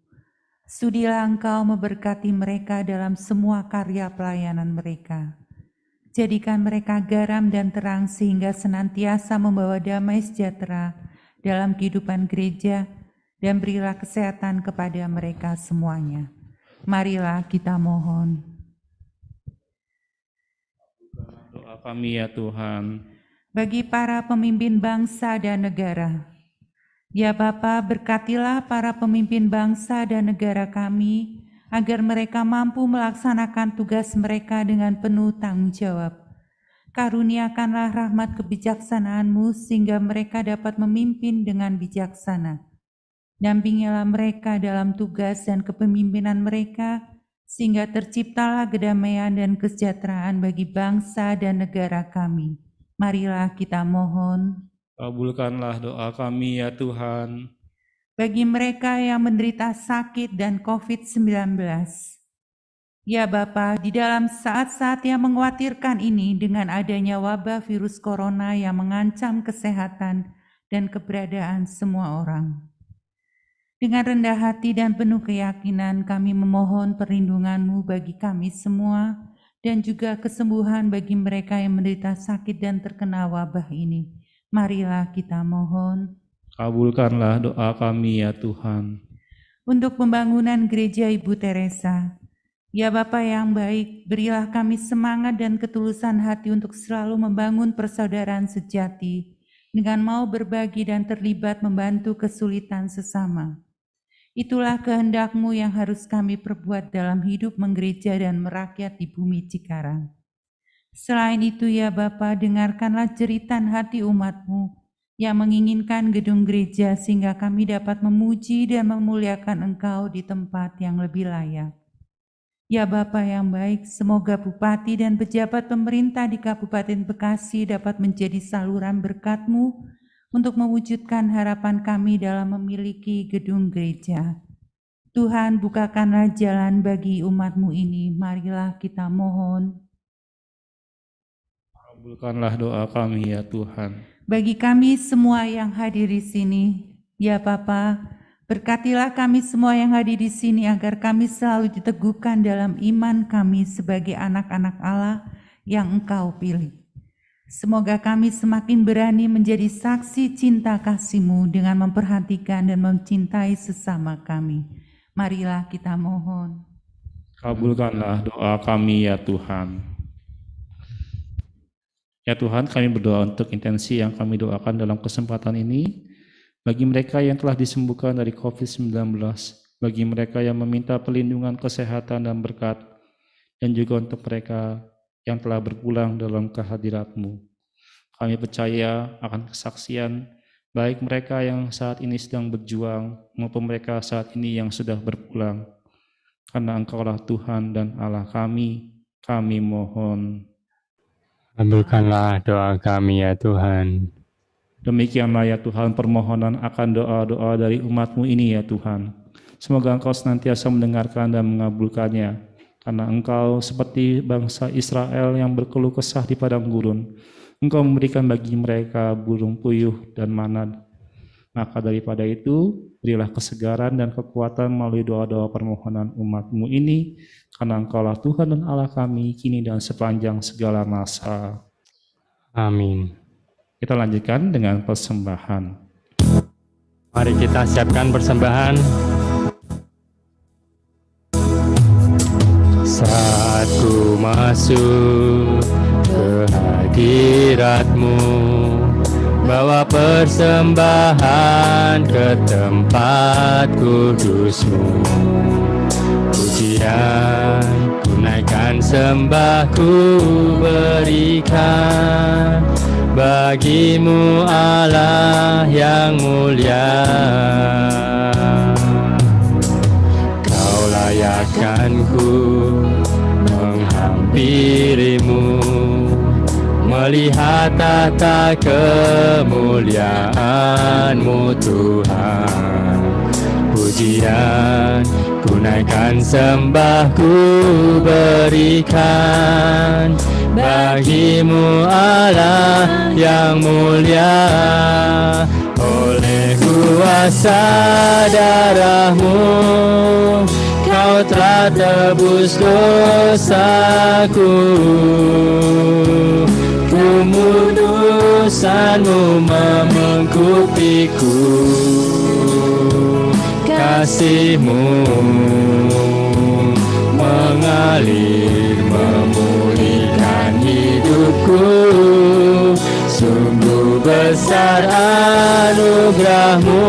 Speaker 4: Sudilah Engkau memberkati mereka dalam semua karya pelayanan mereka. Jadikan mereka garam dan terang sehingga senantiasa membawa damai sejahtera dalam kehidupan gereja, dan berilah kesehatan kepada mereka semuanya. Marilah kita mohon.
Speaker 3: Doa kami ya Tuhan.
Speaker 4: Bagi para pemimpin bangsa dan negara, ya Bapa, berkatilah para pemimpin bangsa dan negara kami, agar mereka mampu melaksanakan tugas mereka dengan penuh tanggung jawab. Karuniakanlah rahmat kebijaksanaan-Mu sehingga mereka dapat memimpin dengan bijaksana. Dampingilah mereka dalam tugas dan kepemimpinan mereka, sehingga terciptalah kedamaian dan kesejahteraan bagi bangsa dan negara kami. Marilah kita mohon.
Speaker 3: Kabulkanlah doa kami ya Tuhan.
Speaker 4: Bagi mereka yang menderita sakit dan COVID-19, ya Bapa, di dalam saat-saat yang mengkhawatirkan ini dengan adanya wabah virus corona yang mengancam kesehatan dan keberadaan semua orang, dengan rendah hati dan penuh keyakinan kami memohon perlindungan-Mu bagi kami semua dan juga kesembuhan bagi mereka yang menderita sakit dan terkena wabah ini. Marilah kita mohon.
Speaker 3: Kabulkanlah doa kami ya Tuhan.
Speaker 4: Untuk pembangunan gereja Ibu Teresa, ya Bapa yang baik, berilah kami semangat dan ketulusan hati untuk selalu membangun persaudaraan sejati dengan mau berbagi dan terlibat membantu kesulitan sesama. Itulah kehendak-Mu yang harus kami perbuat dalam hidup menggereja dan merakyat di bumi Cikarang. Selain itu ya Bapa, dengarkanlah jeritan hati umat-Mu yang menginginkan gedung gereja sehingga kami dapat memuji dan memuliakan Engkau di tempat yang lebih layak. Ya Bapa yang baik, semoga bupati dan pejabat pemerintah di Kabupaten Bekasi dapat menjadi saluran berkat-Mu untuk mewujudkan harapan kami dalam memiliki gedung gereja. Tuhan, bukakanlah jalan bagi umat-Mu ini. Marilah kita mohon.
Speaker 3: Kabulkanlah doa kami ya Tuhan.
Speaker 4: Bagi kami semua yang hadir di sini, ya Bapa, berkatilah kami semua yang hadir di sini agar kami selalu diteguhkan dalam iman kami sebagai anak-anak Allah yang Engkau pilih. Semoga kami semakin berani menjadi saksi cinta kasih-Mu dengan memperhatikan dan mencintai sesama kami. Marilah kita mohon.
Speaker 3: Kabulkanlah doa kami ya Tuhan. Ya Tuhan, kami berdoa untuk intensi yang kami doakan dalam kesempatan ini, bagi mereka yang telah disembuhkan dari COVID-19, bagi mereka yang meminta perlindungan kesehatan dan berkat, dan juga untuk mereka yang telah berpulang dalam kehadirat-Mu. Kami percaya akan kesaksian, baik mereka yang saat ini sedang berjuang, maupun mereka saat ini yang sudah berpulang. Karena Engkaulah Tuhan dan Allah kami mohon.
Speaker 2: Kabulkanlah doa kami ya Tuhan.
Speaker 3: Demikianlah ya Tuhan permohonan akan doa-doa dari umat-Mu ini ya Tuhan. Semoga Engkau senantiasa mendengarkan dan mengabulkannya. Karena Engkau seperti bangsa Israel yang berkeluh kesah di padang gurun. Engkau memberikan bagi mereka burung puyuh dan manna. Maka daripada itu, berilah kesegaran dan kekuatan melalui doa-doa permohonan umat-Mu ini, karena Engkaulah Tuhan dan Allah kami, kini dan sepanjang segala masa.
Speaker 2: Amin.
Speaker 3: Kita lanjutkan dengan persembahan.
Speaker 2: Mari kita siapkan persembahan. Saat ku masuk ke hadirat-Mu, bawa persembahan ke tempat kudus-Mu. Pujian tunaikan sembahku berikan bagi-Mu Allah yang mulia. Kau layakkanku menghampiri-Mu, melihat tahta kemuliaan-Mu Tuhan. Pujian tunaikan sembahku berikan bagi-Mu Allah yang mulia. Oleh kuasa darah-Mu Kau telah tebus dosaku. Kemudusan-Mu memengkupiku, kasih-Mu mengalir memulihkan hidupku. Sungguh besar anugerah-Mu,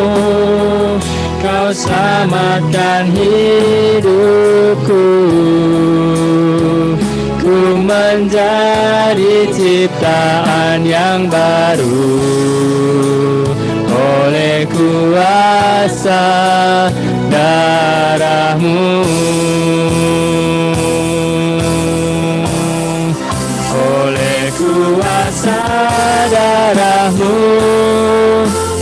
Speaker 2: Kau selamatkan hidupku. Ku menjadi ciptaan yang baru oleh kuasa darah-Mu. Oleh kuasa darah-Mu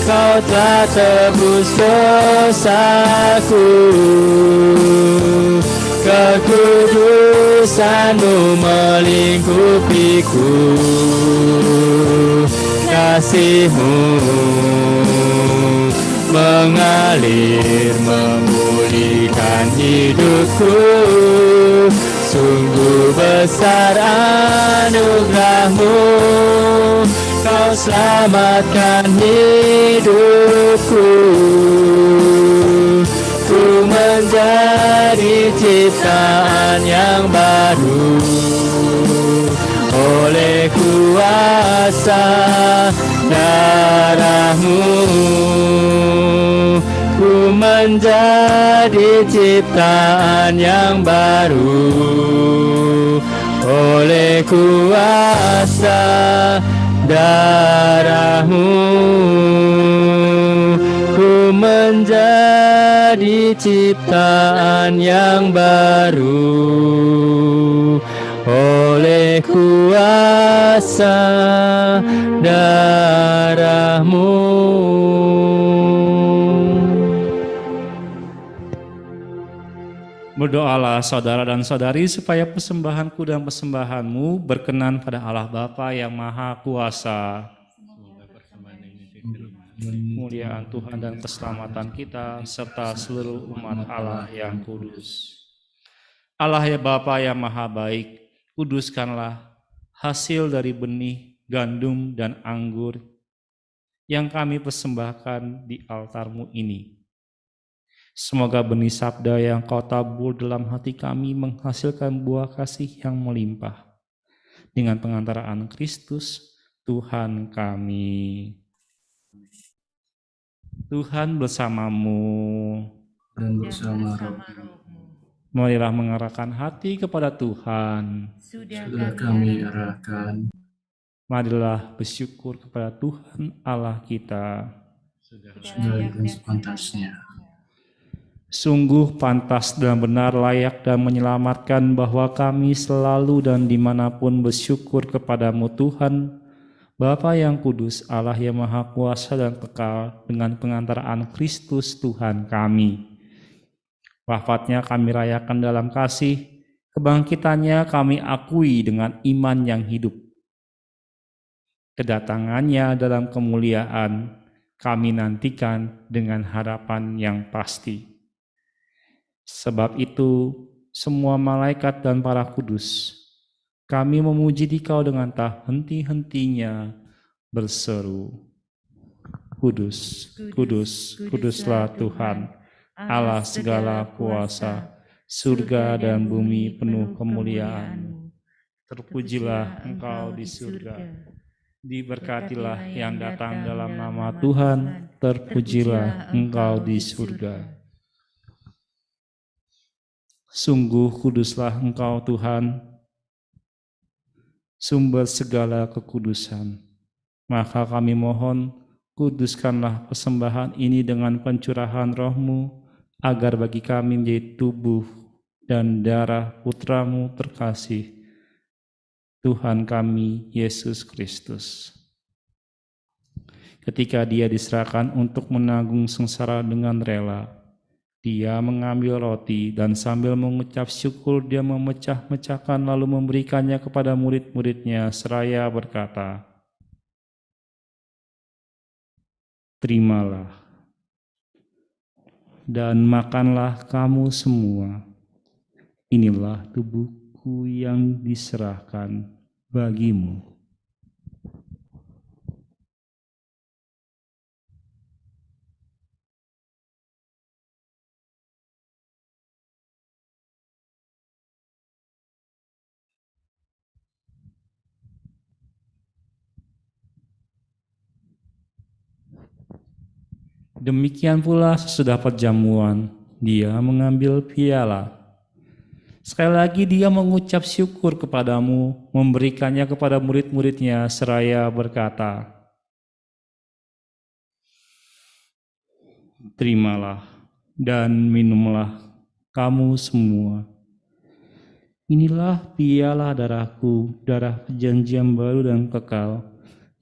Speaker 2: Kau telah tebus dosaku. Kekudusan-Mu melingkupiku, kasih-Mu mengalir memulihkan hidupku. Sungguh besar anugerah-Mu, Kau selamatkan hidupku. Ku menjadi ciptaan yang baru oleh kuasa darah-Mu. Ku menjadi ciptaan yang baru oleh kuasa darah-Mu. Ku menjadi ciptaan yang baru oleh kuasa darah-Mu.
Speaker 3: Berdoalah saudara dan saudari supaya persembahanku dan persembahanmu berkenan pada Allah Bapa yang Maha Kuasa.
Speaker 1: Semoga persembahan ini diterima.
Speaker 3: Kemuliaan Tuhan dan keselamatan kita serta seluruh umat Allah yang kudus. Allah ya Bapa yang Maha Baik, kuduskanlah hasil dari benih, gandum, dan anggur yang kami persembahkan di altar-Mu ini. Semoga benih sabda yang Kau tabur dalam hati kami menghasilkan buah kasih yang melimpah. Dengan pengantaraan Kristus, Tuhan kami. Tuhan bersamamu.
Speaker 5: Dan bersama rohmu.
Speaker 3: Marilah mengarahkan hati kepada Tuhan.
Speaker 5: Sudah kami arahkan.
Speaker 3: Marilah bersyukur kepada Tuhan Allah kita.
Speaker 1: Sudah
Speaker 5: Dan sepantasnya.
Speaker 3: Sungguh pantas dan benar, layak dan menyelamatkan bahwa kami selalu dan dimanapun bersyukur kepadamu Tuhan, Bapa yang kudus, Allah yang Maha Kuasa dan kekal, dengan pengantaraan Kristus Tuhan kami. Wafatnya kami rayakan dalam kasih, kebangkitannya kami akui dengan iman yang hidup. Kedatangannya dalam kemuliaan kami nantikan dengan harapan yang pasti. Sebab itu, semua malaikat dan para kudus, kami memuji Dikau dengan tak henti-hentinya berseru, Kudus, kudus, kuduslah Tuhan, Allah segala kuasa, surga dan bumi penuh kemuliaan-Mu. Terpujilah Engkau di surga, Diberkatilah yang datang dalam nama Tuhan, terpujilah Engkau di surga. Sungguh kuduslah Engkau Tuhan, sumber segala kekudusan. Maka kami mohon, kuduskanlah persembahan ini dengan pencurahan Roh-Mu, agar bagi kami menjadi tubuh dan darah Putra-Mu terkasih, Tuhan kami, Yesus Kristus. Ketika Dia diserahkan untuk menanggung sengsara dengan rela, Dia mengambil roti dan sambil mengucap syukur Dia memecah-mecahkan lalu memberikannya kepada murid-muridnya seraya berkata, "Terimalah dan makanlah kamu semua. Inilah tubuhku yang diserahkan bagimu." Demikian pula sesudah perjamuan, Dia mengambil piala. Sekali lagi Dia mengucap syukur kepadamu, memberikannya kepada murid-muridnya seraya berkata, "Terimalah dan minumlah kamu semua. Inilah piala darahku, darah perjanjian baru dan kekal,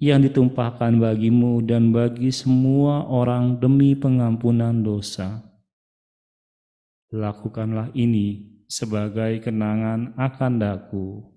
Speaker 3: yang ditumpahkan bagimu dan bagi semua orang demi pengampunan dosa. Lakukanlah ini sebagai kenangan akan Aku."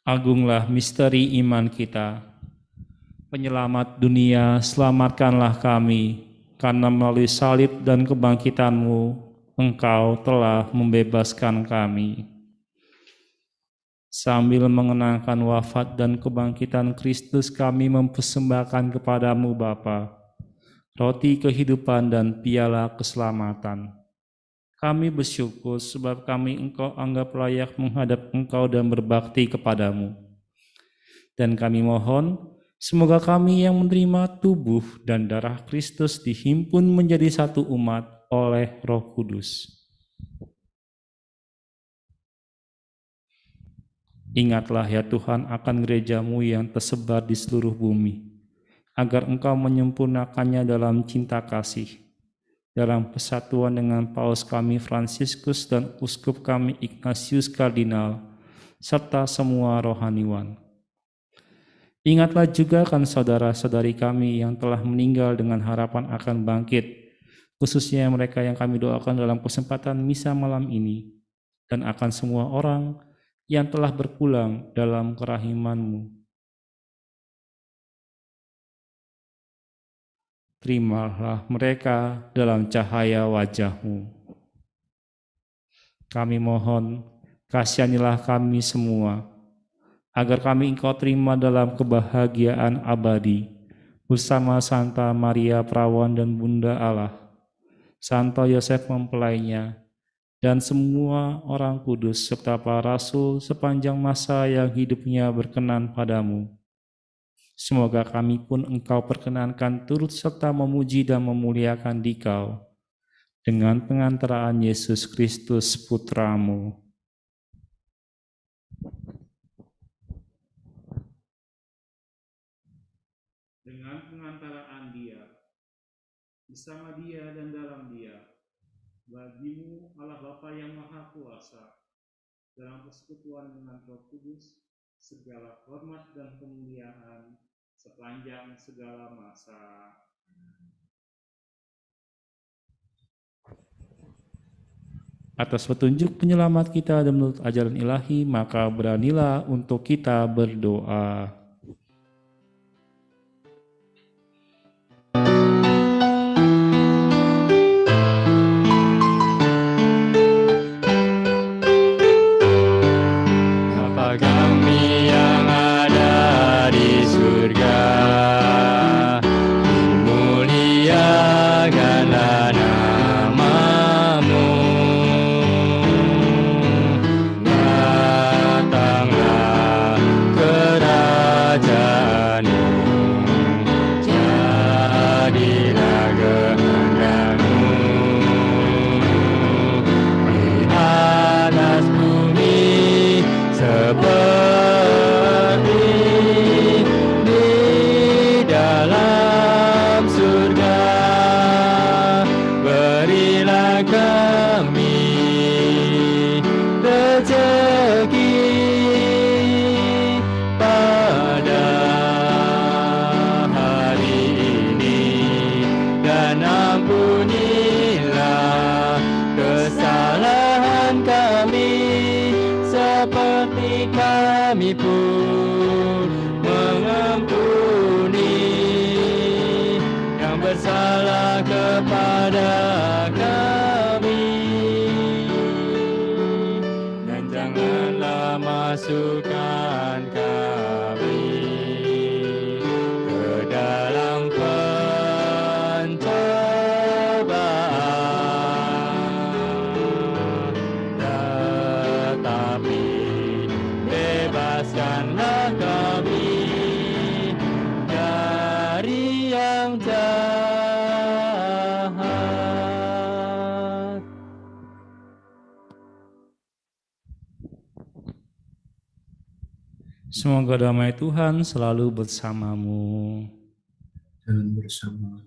Speaker 3: Agunglah misteri iman kita. Penyelamat dunia, selamatkanlah kami, karena melalui salib dan kebangkitan-Mu, Engkau telah membebaskan kami. Sambil mengenangkan wafat dan kebangkitan Kristus, kami mempersembahkan kepadamu Bapa, roti kehidupan dan piala keselamatan. Kami bersyukur sebab kami Engkau anggap layak menghadap Engkau dan berbakti kepadamu. Dan kami mohon, semoga kami yang menerima tubuh dan darah Kristus dihimpun menjadi satu umat oleh Roh Kudus. Ingatlah ya Tuhan akan gereja-Mu yang tersebar di seluruh bumi, agar Engkau menyempurnakannya dalam cinta kasih, dalam persatuan dengan Paus kami Fransiskus dan Uskup kami Ignatius Kardinal, serta semua rohaniwan. Ingatlah juga kan saudara-saudari kami yang telah meninggal dengan harapan akan bangkit, khususnya mereka yang kami doakan dalam kesempatan misa malam ini, dan akan semua orang yang telah berpulang dalam kerahiman-Mu. Terimalah mereka dalam cahaya wajah-Mu. Kami mohon, kasihanilah kami semua, agar kami Engkau terima dalam kebahagiaan abadi, bersama Santa Maria Perawan dan Bunda Allah, Santo Yosef mempelainya, dan semua orang kudus, serta para rasul sepanjang masa yang hidupnya berkenan padamu. Semoga kami pun Engkau perkenankan turut serta memuji dan memuliakan Dikau dengan pengantaraan Yesus Kristus Putra-Mu. Dengan pengantaraan Dia, bersama Dia dan dalam Dia, bagimu Allah Bapa yang Maha Kuasa, dalam persekutuan dengan Roh Kudus, segala hormat dan kemuliaan sepanjang segala masa. Atas petunjuk penyelamat kita dan menurut ajaran ilahi, maka beranilah untuk kita berdoa.
Speaker 2: kami pun mengampuni yang bersalah kepada kami, dan janganlah masukkan kami ke dalam pencobaan, tetapi bebaskanlah kami dari yang jahat.
Speaker 3: Semoga damai Tuhan selalu bersamamu.
Speaker 5: dan bersama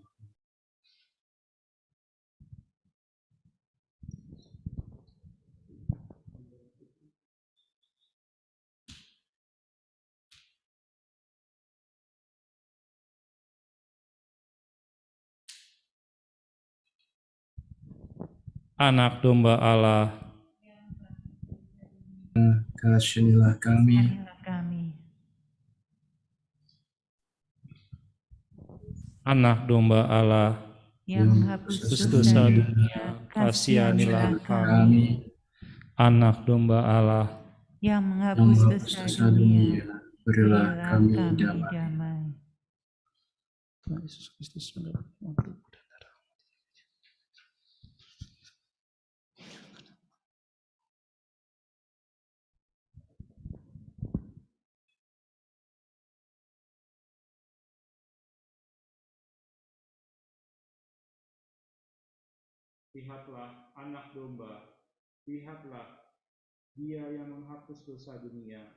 Speaker 3: Anak domba Allah,
Speaker 5: kasihanilah kami.
Speaker 4: Kasihanilah kami.
Speaker 3: Anak domba Allah,
Speaker 4: Yang menghapus
Speaker 3: Kristus
Speaker 4: dosa
Speaker 3: dunia,
Speaker 4: dunia,
Speaker 3: kasihanilah
Speaker 4: kasihanilah
Speaker 3: kami.
Speaker 4: kami.
Speaker 3: Anak domba Allah,
Speaker 4: Yang
Speaker 5: Yang
Speaker 4: menghapus
Speaker 5: menghapus
Speaker 4: dosa
Speaker 5: dosa
Speaker 4: dunia,
Speaker 5: dunia, berilah kami damai.
Speaker 4: damai.
Speaker 3: Tuhan Yesus Kristus mendapat Lihatlah anak domba, lihatlah dia yang menghapus dosa dunia.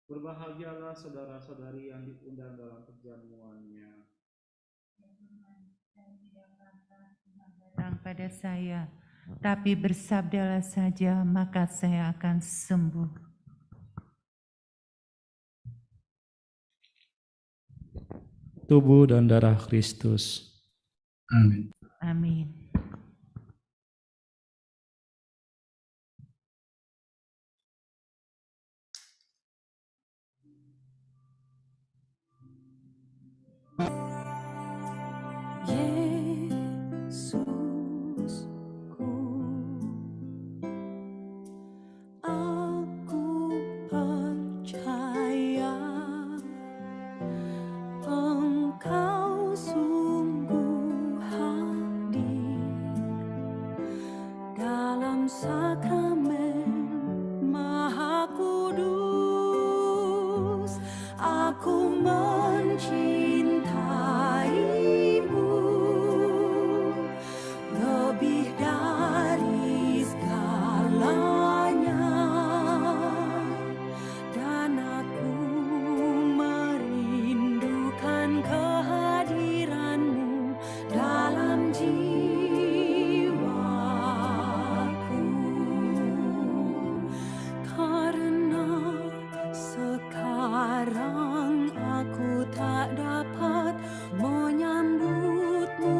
Speaker 3: Berbahagialah saudara-saudari yang diundang dalam perjamuannya.
Speaker 4: Datang pada saya, tapi bersabdalah saja, maka saya akan sembuh.
Speaker 3: Tubuh dan darah Kristus.
Speaker 5: Amin.
Speaker 4: Amin.
Speaker 6: Yesusku, aku percaya Engkau sungguh hadir dalam sakramen Maha Kudus. Aku mencintaimu lebih dari segalanya, dan aku merindukan kehadiranmu dalam jiwaku, karena sekarang aku tak dapat menyambutmu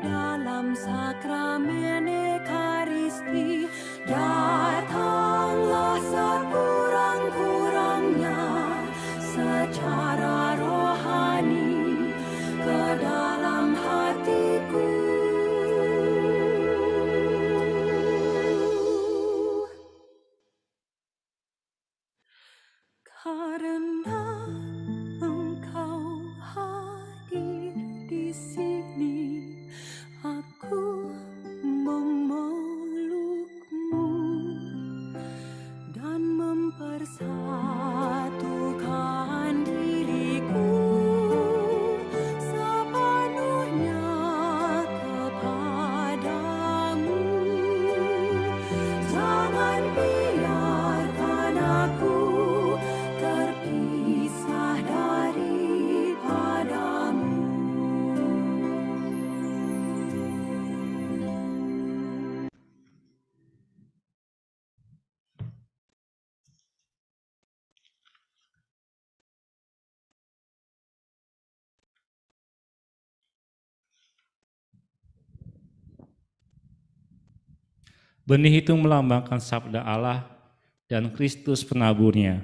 Speaker 6: dalam sakramen Ekaristi. Datanglah sekurang-kurangnya secara rohani ke dalam hatiku. Karena Engkau hadir di sini, aku memelukmu dan mempersatukan diriku sepenuhnya kepadamu. Jangan biarkan aku terpisah daripadamu.
Speaker 3: Benih itu melambangkan sabda Allah dan Kristus penaburnya.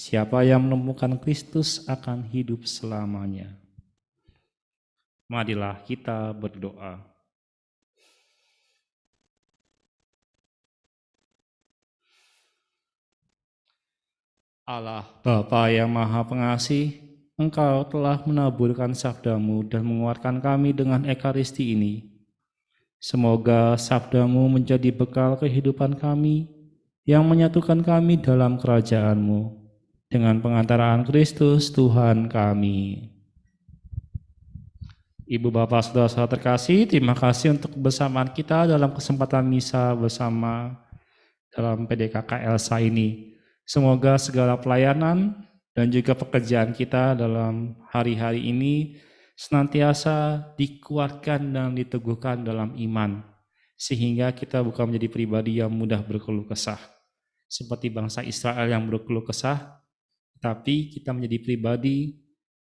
Speaker 3: Siapa yang menemukan Kristus akan hidup selamanya. Marilah kita berdoa. Allah Bapa yang Maha Pengasih, Engkau telah menaburkan sabda-Mu dan menguatkan kami dengan ekaristi ini. Semoga sabda-Mu menjadi bekal kehidupan kami yang menyatukan kami dalam kerajaan-Mu dengan pengantaraan Kristus Tuhan kami. Ibu Bapak Saudara-saudara terkasih, terima kasih untuk kebersamaan kita dalam kesempatan misa bersama dalam PDKK Elsa ini. Semoga segala pelayanan dan juga pekerjaan kita dalam hari-hari ini senantiasa dikuatkan dan diteguhkan dalam iman, sehingga kita bukan menjadi pribadi yang mudah berkeluh kesah, seperti bangsa Israel yang berkeluh kesah, tapi kita menjadi pribadi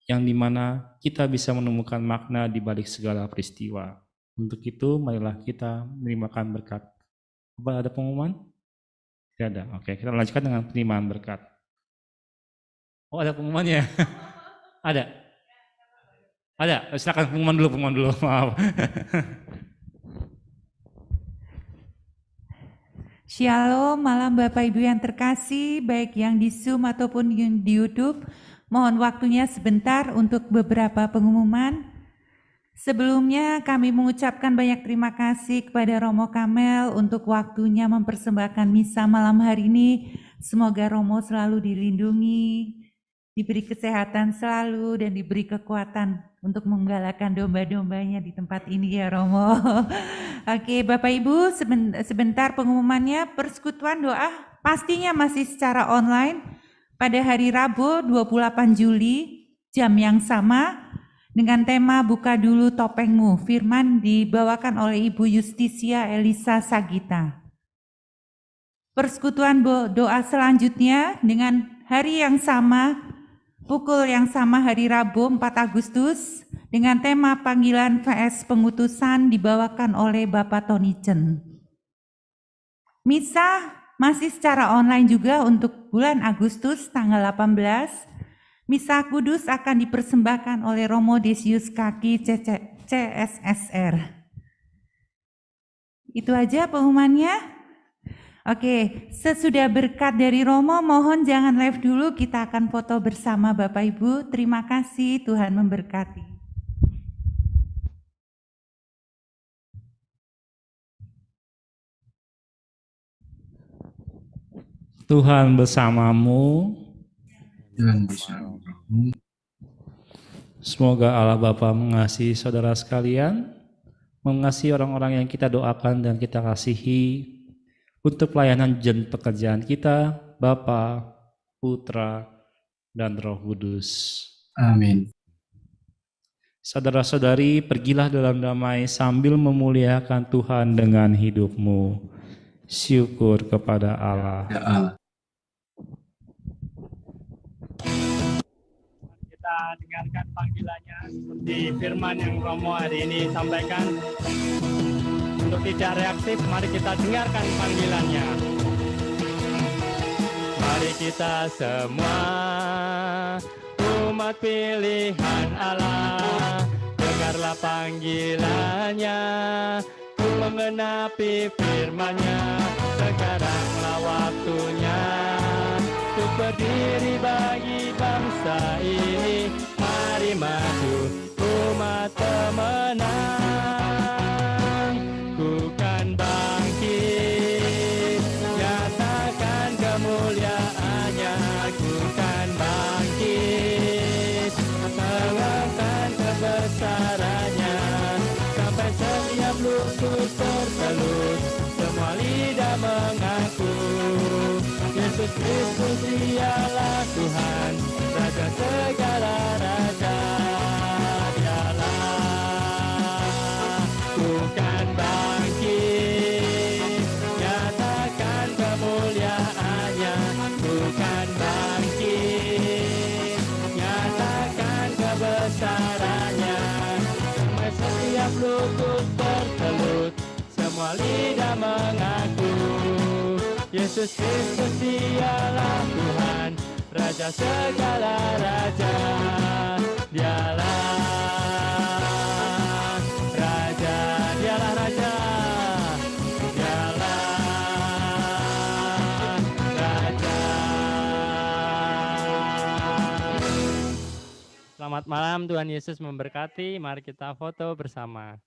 Speaker 3: yang dimana kita bisa menemukan makna di balik segala peristiwa. Untuk itu, marilah kita menerimakan berkat. Apa ada pengumuman? Tidak ada. Oke, kita lanjutkan dengan penerimaan berkat. Oh, ada pengumumannya? Ada? Ada? Silakan pengumuman dulu. Maaf.
Speaker 4: Shalom, malam Bapak Ibu yang terkasih, baik yang di Zoom ataupun yang di YouTube. Mohon waktunya sebentar untuk beberapa pengumuman. Sebelumnya kami mengucapkan banyak terima kasih kepada Romo Kamel untuk waktunya mempersembahkan misa malam hari ini. Semoga Romo selalu dilindungi, diberi kesehatan selalu dan diberi kekuatan untuk menggalakan domba-dombanya di tempat ini ya Romo. Oke Bapak Ibu, sebentar pengumumannya. Persekutuan doa pastinya masih secara online pada hari Rabu 28 Juli jam yang sama dengan tema Buka Dulu Topengmu. Firman dibawakan oleh Ibu Justisia Elisa Sagita. Persekutuan doa selanjutnya dengan hari yang sama, pukul yang sama hari Rabu 4 Agustus dengan tema Panggilan VS Pengutusan dibawakan oleh Bapak Tony Chen. Misa masih secara online juga untuk bulan Agustus tanggal 18. Misa Kudus akan dipersembahkan oleh Romo Desius Kaki CSSR. Itu aja pengumumannya. Oke, sesudah berkat dari Romo, mohon jangan live dulu, kita akan foto bersama Bapak Ibu. Terima kasih, Tuhan memberkati.
Speaker 3: Tuhan bersamamu.
Speaker 5: Dan bersamamu.
Speaker 3: Semoga Allah Bapa mengasihi saudara sekalian, mengasihi orang-orang yang kita doakan dan kita kasihi untuk pelayanan dan pekerjaan kita, Bapa, Putra, dan Roh Kudus.
Speaker 5: Amin.
Speaker 3: Saudara-saudari, pergilah dalam damai sambil memuliakan Tuhan dengan hidupmu. Syukur kepada Allah.
Speaker 5: Ya Allah.
Speaker 2: Kita dengarkan panggilannya seperti firman yang Romo hari ini sampaikan. Untuk tidak reaktif, mari kita dengarkan panggilannya. Mari kita semua umat pilihan Allah, dengarlah panggilannya, mengenapi firman-Nya. Sekaranglah waktunya untuk berdiri bagi bangsa ini. Mari maju umat pemenang, bukan bangkit, nyatakan kemuliaannya. Bukan bangkit, mengangkat kebesarannya, sampai setiap lutut bertelut, semua lidah mengaku Yesus Kristus dialah Tuhan, Raja segala raja. Dialah bukan bangkit, nyatakan kemuliaannya. Bukan bangkit, nyatakan kebesarannya, sampai setiap lutut bertelut, semua lidah mengaku Yesus Kristus dialah Tuhan, Raja Raja segala raja, dialah raja, dialah raja, dialah raja. Selamat malam, Tuhan Yesus memberkati. Mari kita foto bersama.